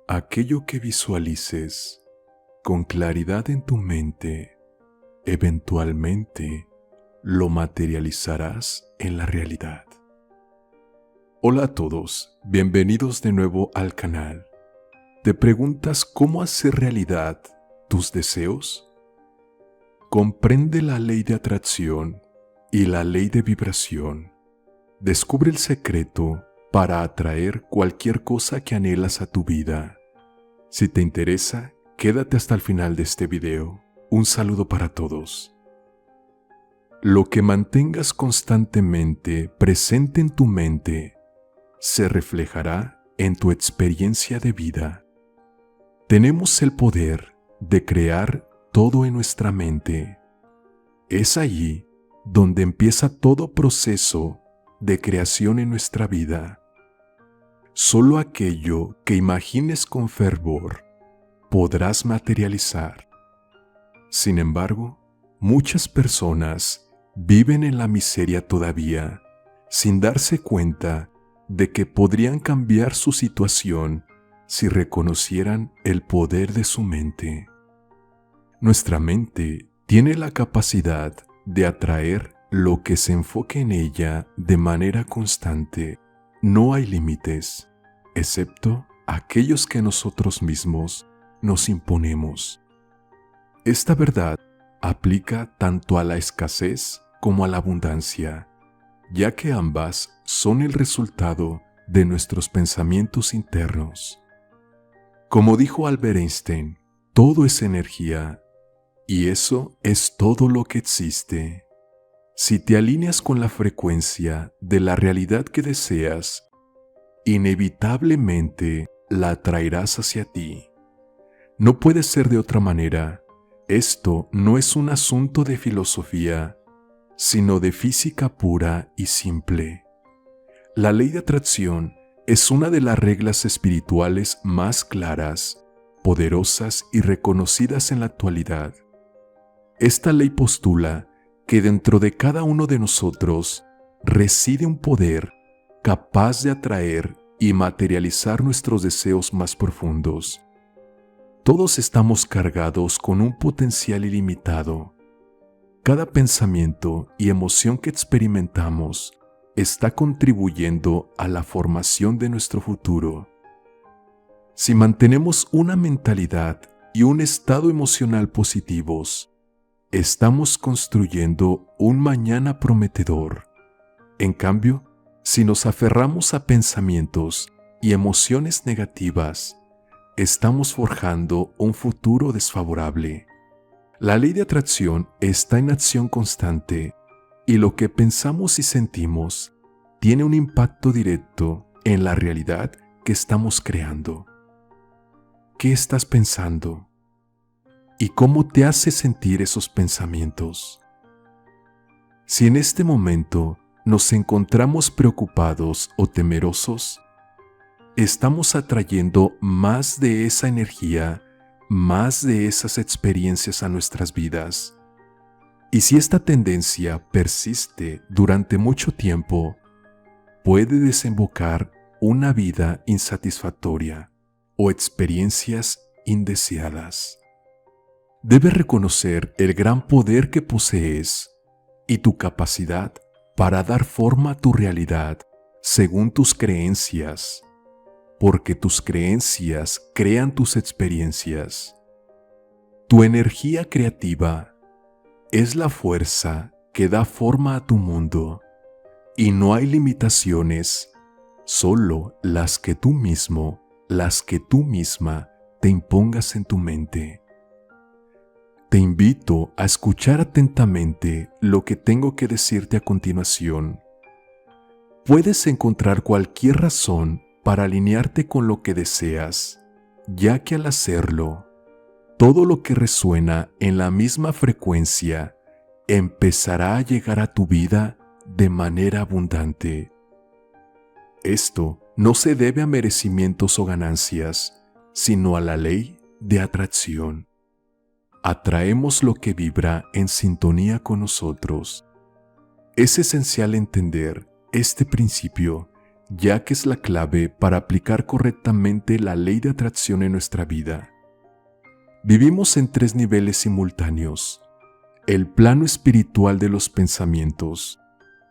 Aquello que visualices con claridad en tu mente, eventualmente lo materializarás en la realidad. Hola a todos, bienvenidos de nuevo al canal. ¿Te preguntas cómo hacer realidad tus deseos? Comprende la ley de atracción y la ley de vibración. Descubre el secreto para atraer cualquier cosa que anhelas a tu vida. Si te interesa, quédate hasta el final de este video. Un saludo para todos. Lo que mantengas constantemente presente en tu mente se reflejará en tu experiencia de vida. Tenemos el poder de crear todo en nuestra mente. Es allí donde empieza todo proceso de creación en nuestra vida. Solo aquello que imagines con fervor podrás materializar. Sin embargo, muchas personas viven en la miseria todavía, sin darse cuenta de que podrían cambiar su situación si reconocieran el poder de su mente. Nuestra mente tiene la capacidad de atraer lo que se enfoque en ella de manera constante. No hay límites, excepto aquellos que nosotros mismos nos imponemos. Esta verdad aplica tanto a la escasez como a la abundancia, ya que ambas son el resultado de nuestros pensamientos internos. Como dijo Albert Einstein, todo es energía, y eso es todo lo que existe. Si te alineas con la frecuencia de la realidad que deseas, inevitablemente la atraerás hacia ti. No puede ser de otra manera. Esto no es un asunto de filosofía, sino de física pura y simple. La ley de atracción es una de las reglas espirituales más claras, poderosas y reconocidas en la actualidad. Esta ley postula que dentro de cada uno de nosotros reside un poder capaz de atraer y materializar nuestros deseos más profundos. Todos estamos cargados con un potencial ilimitado. Cada pensamiento y emoción que experimentamos está contribuyendo a la formación de nuestro futuro. Si mantenemos una mentalidad y un estado emocional positivos, estamos construyendo un mañana prometedor. En cambio, si nos aferramos a pensamientos y emociones negativas, estamos forjando un futuro desfavorable. La ley de atracción está en acción constante y lo que pensamos y sentimos tiene un impacto directo en la realidad que estamos creando. ¿Qué estás pensando? ¿Y cómo te hace sentir esos pensamientos? Si en este momento nos encontramos preocupados o temerosos, estamos atrayendo más de esa energía, más de esas experiencias a nuestras vidas. Y si esta tendencia persiste durante mucho tiempo, puede desembocar una vida insatisfactoria o experiencias indeseadas. Debes reconocer el gran poder que posees y tu capacidad para dar forma a tu realidad según tus creencias, porque tus creencias crean tus experiencias. Tu energía creativa es la fuerza que da forma a tu mundo y no hay limitaciones, solo las que tú mismo, las que tú misma te impongas en tu mente. Te invito a escuchar atentamente lo que tengo que decirte a continuación. Puedes encontrar cualquier razón para alinearte con lo que deseas, ya que al hacerlo, todo lo que resuena en la misma frecuencia empezará a llegar a tu vida de manera abundante. Esto no se debe a merecimientos o ganancias, sino a la ley de atracción. Atraemos lo que vibra en sintonía con nosotros. Es esencial entender este principio, ya que es la clave para aplicar correctamente la ley de atracción en nuestra vida. Vivimos en 3 niveles simultáneos. El plano espiritual de los pensamientos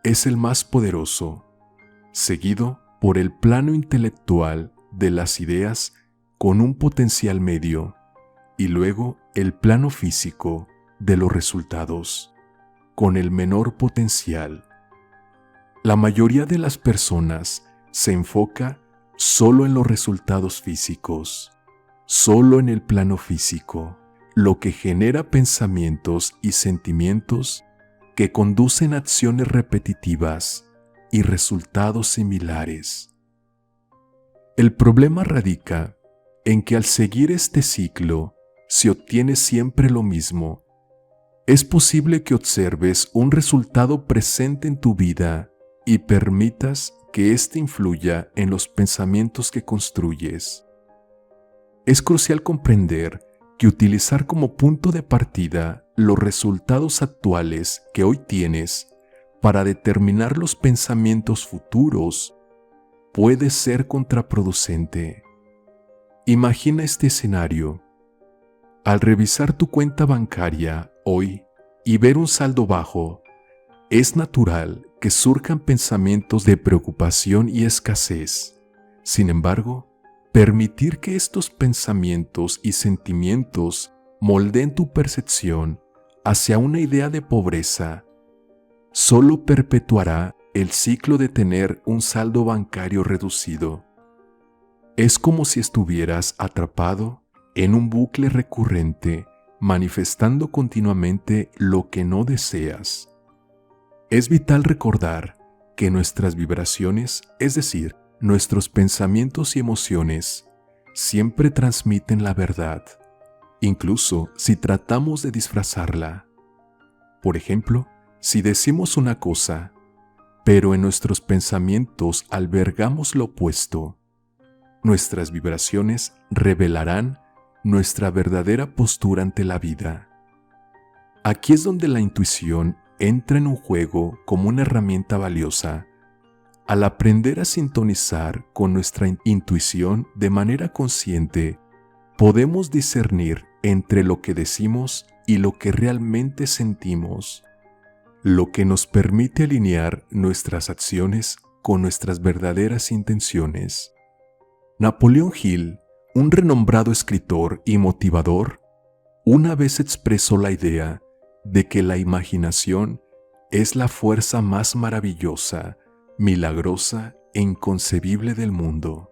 es el más poderoso, seguido por el plano intelectual de las ideas con un potencial medio, y luego el plano físico de los resultados, con el menor potencial. La mayoría de las personas se enfoca solo en los resultados físicos, solo en el plano físico, lo que genera pensamientos y sentimientos que conducen a acciones repetitivas y resultados similares. El problema radica en que al seguir este ciclo se obtiene siempre lo mismo. Es posible que observes un resultado presente en tu vida y permitas que éste influya en los pensamientos que construyes. Es crucial comprender que utilizar como punto de partida los resultados actuales que hoy tienes para determinar los pensamientos futuros puede ser contraproducente. Imagina este escenario. Al revisar tu cuenta bancaria hoy y ver un saldo bajo, es natural que surjan pensamientos de preocupación y escasez. Sin embargo, permitir que estos pensamientos y sentimientos moldeen tu percepción hacia una idea de pobreza solo perpetuará el ciclo de tener un saldo bancario reducido. Es como si estuvieras atrapado en un bucle recurrente, manifestando continuamente lo que no deseas. Es vital recordar que nuestras vibraciones, es decir, nuestros pensamientos y emociones, siempre transmiten la verdad, incluso si tratamos de disfrazarla. Por ejemplo, si decimos una cosa, pero en nuestros pensamientos albergamos lo opuesto, nuestras vibraciones revelarán nuestra verdadera postura ante la vida. Aquí es donde la intuición entra en un juego como una herramienta valiosa. Al aprender a sintonizar con nuestra intuición de manera consciente, podemos discernir entre lo que decimos y lo que realmente sentimos, lo que nos permite alinear nuestras acciones con nuestras verdaderas intenciones. Napoleón Hill, un renombrado escritor y motivador, una vez expresó la idea de que la imaginación es la fuerza más maravillosa, milagrosa e inconcebible del mundo.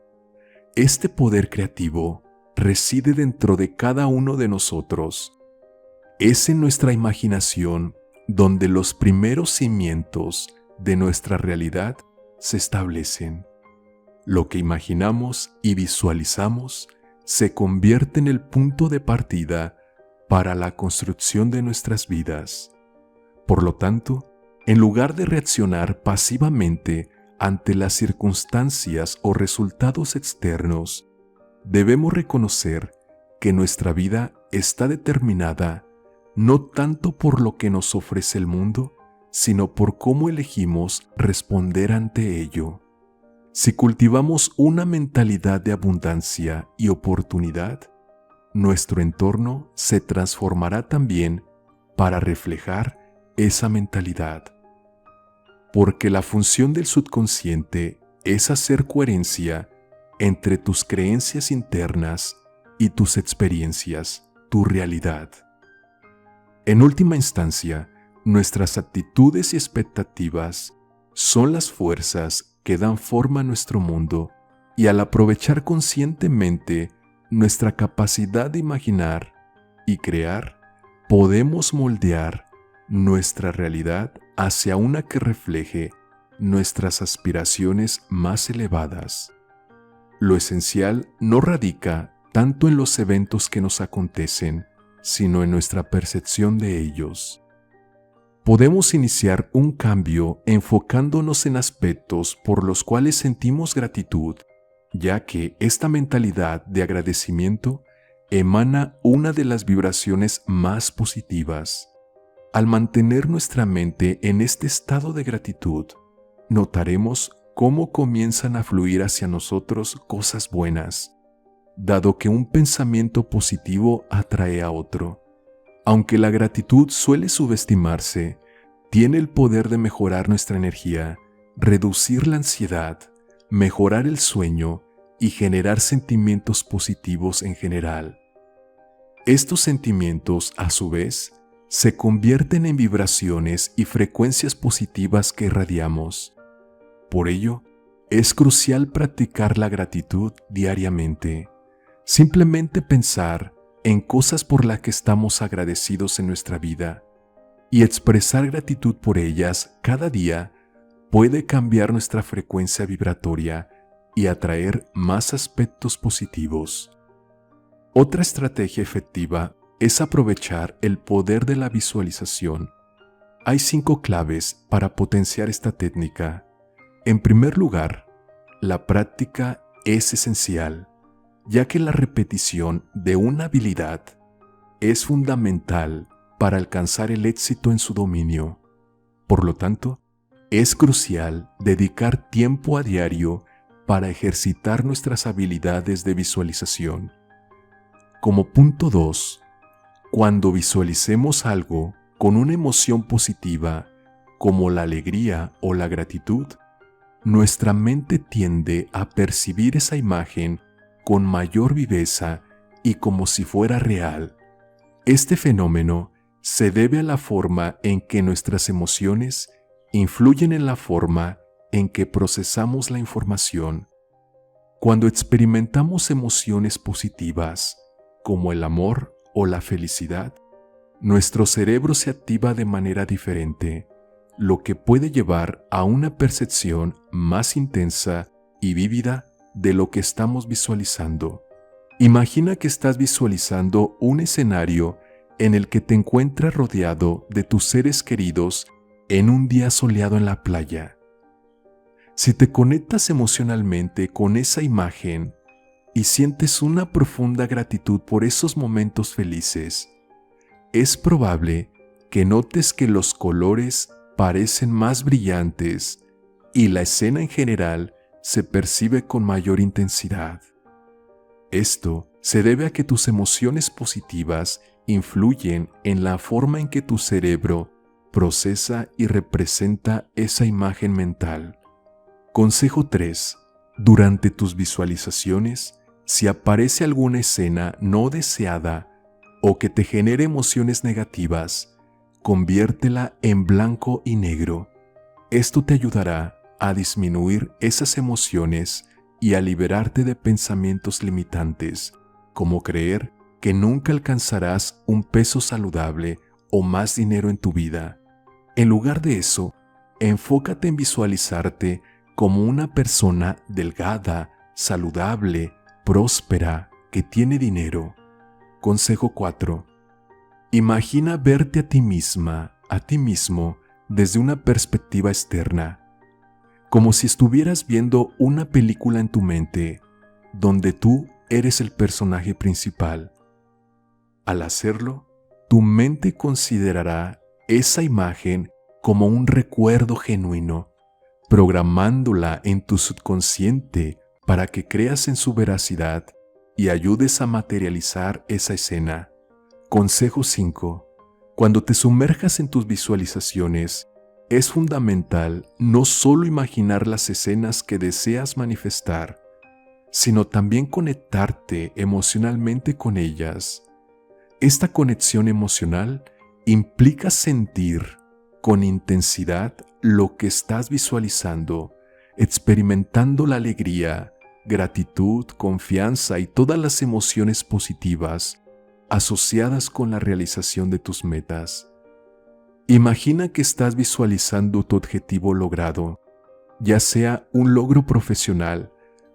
Este poder creativo reside dentro de cada uno de nosotros. Es en nuestra imaginación donde los primeros cimientos de nuestra realidad se establecen. Lo que imaginamos y visualizamos se convierte en el punto de partida para la construcción de nuestras vidas. Por lo tanto, en lugar de reaccionar pasivamente ante las circunstancias o resultados externos, debemos reconocer que nuestra vida está determinada no tanto por lo que nos ofrece el mundo, sino por cómo elegimos responder ante ello. Si cultivamos una mentalidad de abundancia y oportunidad, nuestro entorno se transformará también para reflejar esa mentalidad. Porque la función del subconsciente es hacer coherencia entre tus creencias internas y tus experiencias, tu realidad. En última instancia, nuestras actitudes y expectativas son las fuerzas que dan forma a nuestro mundo, y al aprovechar conscientemente nuestra capacidad de imaginar y crear, podemos moldear nuestra realidad hacia una que refleje nuestras aspiraciones más elevadas. Lo esencial no radica tanto en los eventos que nos acontecen, sino en nuestra percepción de ellos. Podemos iniciar un cambio enfocándonos en aspectos por los cuales sentimos gratitud, ya que esta mentalidad de agradecimiento emana una de las vibraciones más positivas. Al mantener nuestra mente en este estado de gratitud, notaremos cómo comienzan a fluir hacia nosotros cosas buenas, dado que un pensamiento positivo atrae a otro. Aunque la gratitud suele subestimarse, tiene el poder de mejorar nuestra energía, reducir la ansiedad, mejorar el sueño y generar sentimientos positivos en general. Estos sentimientos, a su vez, se convierten en vibraciones y frecuencias positivas que irradiamos. Por ello, es crucial practicar la gratitud diariamente. Simplemente pensar en cosas por las que estamos agradecidos en nuestra vida y expresar gratitud por ellas cada día puede cambiar nuestra frecuencia vibratoria y atraer más aspectos positivos. Otra estrategia efectiva es aprovechar el poder de la visualización. Hay 5 claves para potenciar esta técnica. En primer lugar, la práctica es esencial, ya que la repetición de una habilidad es fundamental para alcanzar el éxito en su dominio. Por lo tanto, es crucial dedicar tiempo a diario para ejercitar nuestras habilidades de visualización. Como punto 2, cuando visualicemos algo con una emoción positiva, como la alegría o la gratitud, nuestra mente tiende a percibir esa imagen con mayor viveza y como si fuera real. Este fenómeno se debe a la forma en que nuestras emociones influyen en la forma en que procesamos la información. Cuando experimentamos emociones positivas, como el amor o la felicidad, nuestro cerebro se activa de manera diferente, lo que puede llevar a una percepción más intensa y vívida de lo que estamos visualizando. Imagina que estás visualizando un escenario en el que te encuentras rodeado de tus seres queridos en un día soleado en la playa. Si te conectas emocionalmente con esa imagen y sientes una profunda gratitud por esos momentos felices, es probable que notes que los colores parecen más brillantes y la escena en general se percibe con mayor intensidad. Esto se debe a que tus emociones positivas influyen en la forma en que tu cerebro procesa y representa esa imagen mental. Consejo 3. Durante tus visualizaciones, si aparece alguna escena no deseada o que te genere emociones negativas, conviértela en blanco y negro. Esto te ayudará a disminuir esas emociones y a liberarte de pensamientos limitantes, como creer que nunca alcanzarás un peso saludable o más dinero en tu vida. En lugar de eso, enfócate en visualizarte como una persona delgada, saludable, próspera, que tiene dinero. Consejo 4. Imagina verte a ti misma, a ti mismo, desde una perspectiva externa, como si estuvieras viendo una película en tu mente, donde tú eres el personaje principal. Al hacerlo, tu mente considerará esa imagen como un recuerdo genuino, programándola en tu subconsciente para que creas en su veracidad y ayudes a materializar esa escena. Consejo 5. Cuando te sumerjas en tus visualizaciones, es fundamental no solo imaginar las escenas que deseas manifestar, sino también conectarte emocionalmente con ellas. Esta conexión emocional implica sentir con intensidad lo que estás visualizando, experimentando la alegría, gratitud, confianza y todas las emociones positivas asociadas con la realización de tus metas. Imagina que estás visualizando tu objetivo logrado, ya sea un logro profesional,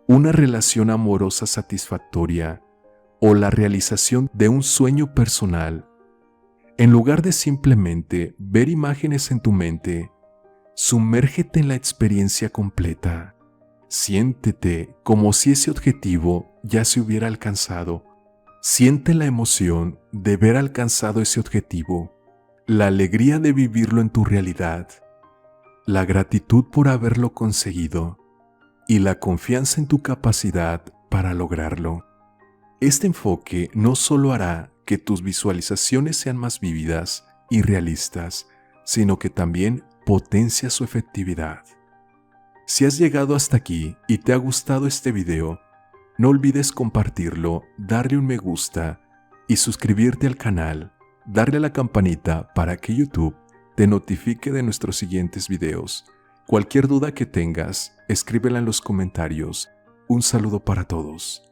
una relación amorosa satisfactoria o la realización de un sueño personal. En lugar de simplemente ver imágenes en tu mente, sumérgete en la experiencia completa. Siéntete como si ese objetivo ya se hubiera alcanzado. Siente la emoción de haber alcanzado ese objetivo, la alegría de vivirlo en tu realidad, la gratitud por haberlo conseguido y la confianza en tu capacidad para lograrlo. Este enfoque no solo hará que tus visualizaciones sean más vívidas y realistas, sino que también potencia su efectividad. Si has llegado hasta aquí y te ha gustado este video, no olvides compartirlo, darle un me gusta y suscribirte al canal, darle a la campanita para que YouTube te notifique de nuestros siguientes videos. Cualquier duda que tengas, escríbela en los comentarios. Un saludo para todos.